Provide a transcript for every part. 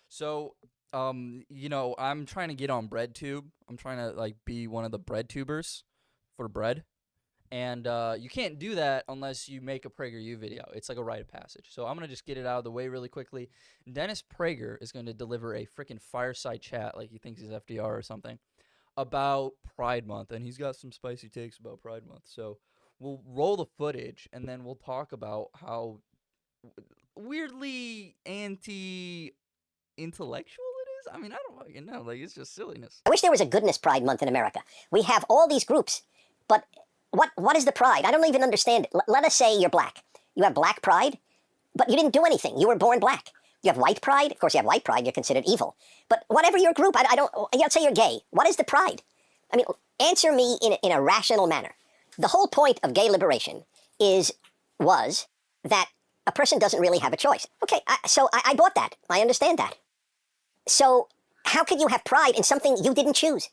So, I'm trying to get on BreadTube. I'm trying to like be one of the bread tubers for bread. And you can't do that unless you make a PragerU video. It's like a rite of passage. So I'm going to just get it out of the way really quickly. Dennis Prager is going to deliver a freaking fireside chat like he thinks he's FDR or something about Pride Month. And he's got some spicy takes about Pride Month. So we'll roll the footage and then we'll talk about how weirdly anti intellectual it is. I mean, I don't fucking know. Like, it's just silliness. I wish there was a goodness pride month in America. We have all these groups, but what is the pride? I don't even understand it. Let us say you're black. You have black pride, but you didn't do anything. You were born black. You have white pride. Of course, you have white pride. You're considered evil. But whatever your group, I don't. Let's say you're gay. What is the pride? I mean, answer me in a rational manner. The whole point of gay liberation was that a person doesn't really have a choice. Okay, so I bought that. I understand that. So how could you have pride in something you didn't choose?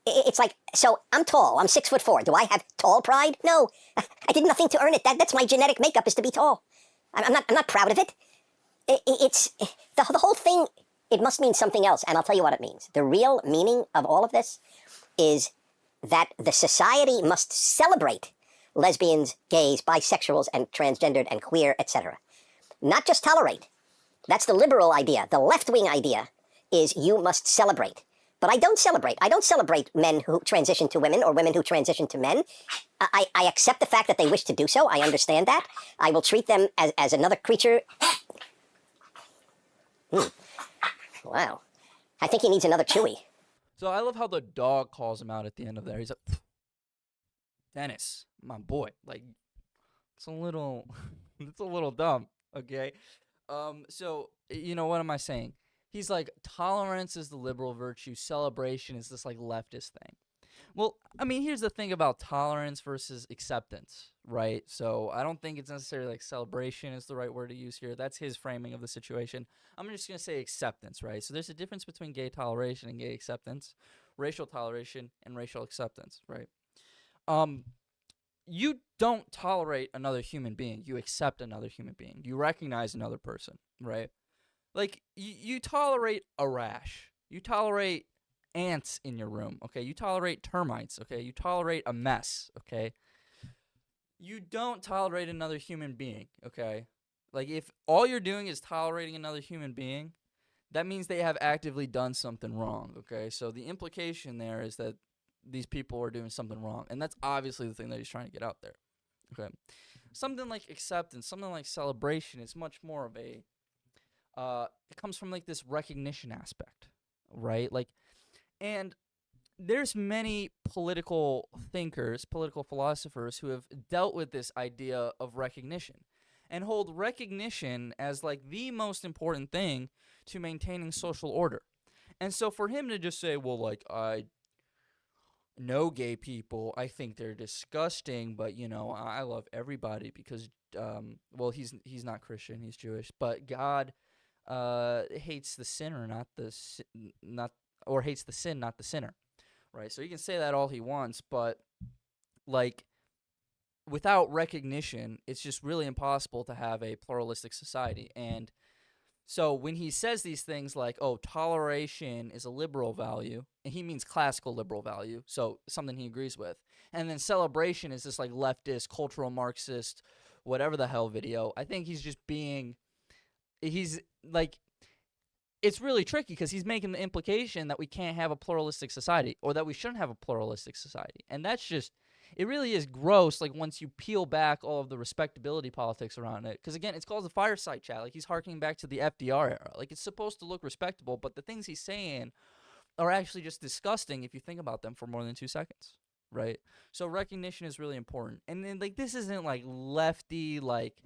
It's like, so I'm tall. I'm 6'4". Do I have tall pride? No, I did nothing to earn it. That's my genetic makeup is to be tall. I'm not proud of it. It's the whole thing. It must mean something else, and I'll tell you what it means. The real meaning of all of this is that the society must celebrate lesbians, gays, bisexuals, and transgendered and queer, etc. Not just tolerate. That's the liberal idea. The left-wing idea is you must celebrate. But I don't celebrate. I don't celebrate men who transition to women or women who transition to men. I accept the fact that they wish to do so. I understand that. I will treat them as another creature. Wow. I think he needs another Chewy. So I love how the dog calls him out at the end of there. He's like, Dennis, my boy. Like, it's a little, it's a little dumb. Okay. So, what am I saying? He's like, tolerance is the liberal virtue. Celebration is this like leftist thing. Well, I mean, here's the thing about tolerance versus acceptance, right? So I don't think it's necessarily like celebration is the right word to use here. That's his framing of the situation. I'm just going to say acceptance, right? So there's a difference between gay toleration and gay acceptance, racial toleration and racial acceptance, right? You don't tolerate another human being. You accept another human being. You recognize another person, right? Like, you tolerate a rash. You tolerate ants in your room, okay? You tolerate termites, okay? You tolerate a mess, okay? You don't tolerate another human being, okay? Like, if all you're doing is tolerating another human being, that means they have actively done something wrong, okay? So the implication there is that these people are doing something wrong, and that's obviously the thing that he's trying to get out there, okay? Something like acceptance, something like celebration is much more of a it comes from like this recognition aspect, right? Like, and there's many political thinkers, political philosophers who have dealt with this idea of recognition and hold recognition as like the most important thing to maintaining social order. And so for him to just say, well, like, I know gay people, I think they're disgusting, but I love everybody because well, he's not Christian, he's Jewish, but God hates the sinner, not or hates the sin, not the sinner, right? So he can say that all he wants, but like without recognition, it's just really impossible to have a pluralistic society. And so when he says these things like, oh, toleration is a liberal value, and he means classical liberal value, so something he agrees with, and then celebration is this like leftist, cultural Marxist, whatever the hell video, I think he's like, it's really tricky because he's making the implication that we can't have a pluralistic society or that we shouldn't have a pluralistic society. And that's just, it really is gross, like, once you peel back all of the respectability politics around it. Because, again, it's called the fireside chat. Like, he's harkening back to the FDR era. Like, it's supposed to look respectable, but the things he's saying are actually just disgusting if you think about them for more than 2 seconds, right? So recognition is really important. And then, like, this isn't, like, lefty, like,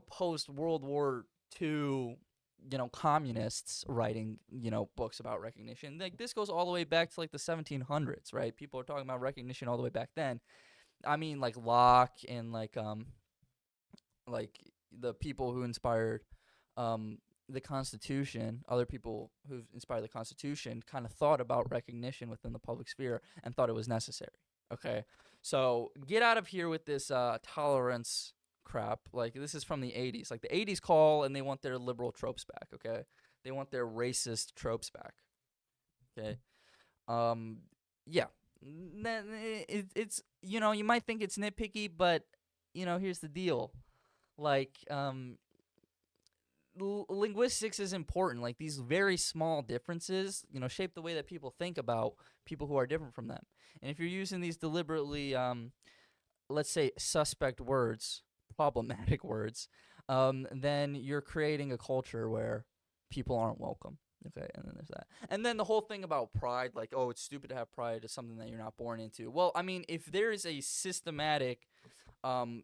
post-World War II, communists writing, books about recognition. Like, this goes all the way back to like the 1700s, right? People are talking about recognition all the way back then. I mean, like Locke and like the people who inspired the Constitution, other people who've inspired the Constitution kind of thought about recognition within the public sphere and thought it was necessary. Okay, so get out of here with this tolerance crap. Like, this is from the 80s. Like, the 80s call and they want their liberal tropes back, okay? They want their racist tropes back, okay? Yeah. It's, you might think it's nitpicky, but, here's the deal. Like, linguistics is important. Like, these very small differences, shape the way that people think about people who are different from them. And if you're using these deliberately, let's say, suspect words, problematic words, then you're creating a culture where people aren't welcome. Okay, and then there's that. And then the whole thing about pride, like, oh, it's stupid to have pride, is something that you're not born into. Well, I mean, if there is a systematic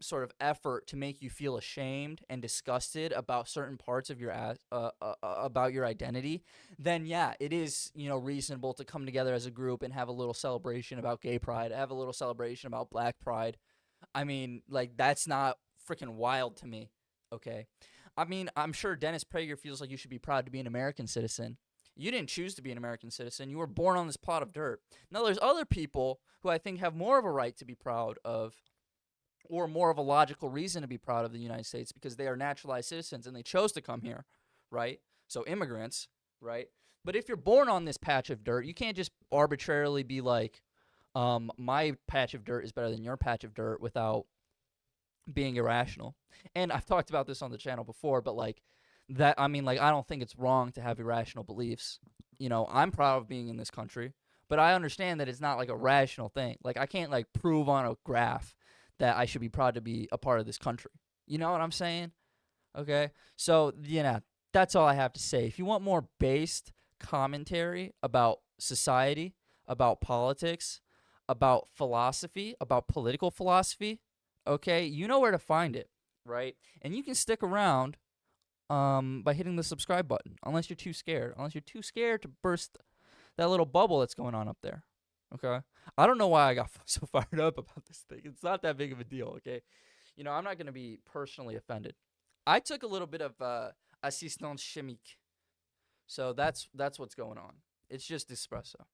sort of effort to make you feel ashamed and disgusted about certain parts of your about your identity, then yeah, it is reasonable to come together as a group and have a little celebration about gay pride, have a little celebration about black pride. I mean, like, that's not freaking wild to me. Okay, I mean, I'm sure Dennis Prager feels like you should be proud to be an American citizen. You didn't choose to be an American citizen. You were born on this plot of dirt. Now, there's other people who I think have more of a right to be proud of, or more of a logical reason to be proud of the United States, because they are naturalized citizens and they chose to come here, right? So immigrants, right? But if you're born on this patch of dirt, you can't just arbitrarily be like, my patch of dirt is better than your patch of dirt without being irrational. And I've talked about this on the channel before, but like that, I mean, like, I don't think it's wrong to have irrational beliefs. I'm proud of being in this country, but I understand that it's not like a rational thing. Like, I can't like prove on a graph that I should be proud to be a part of this country. You know what I'm saying? Okay. So, that's all I have to say. If you want more based commentary about society, about politics, about philosophy, about political philosophy, okay, you know where to find it, right? And you can stick around by hitting the subscribe button, unless you're too scared. Unless you're too scared to burst that little bubble that's going on up there. Okay? I don't know why I got so fired up about this thing. It's not that big of a deal, okay? I'm not going to be personally offended. I took a little bit of assistance chimique. So that's what's going on. It's just espresso.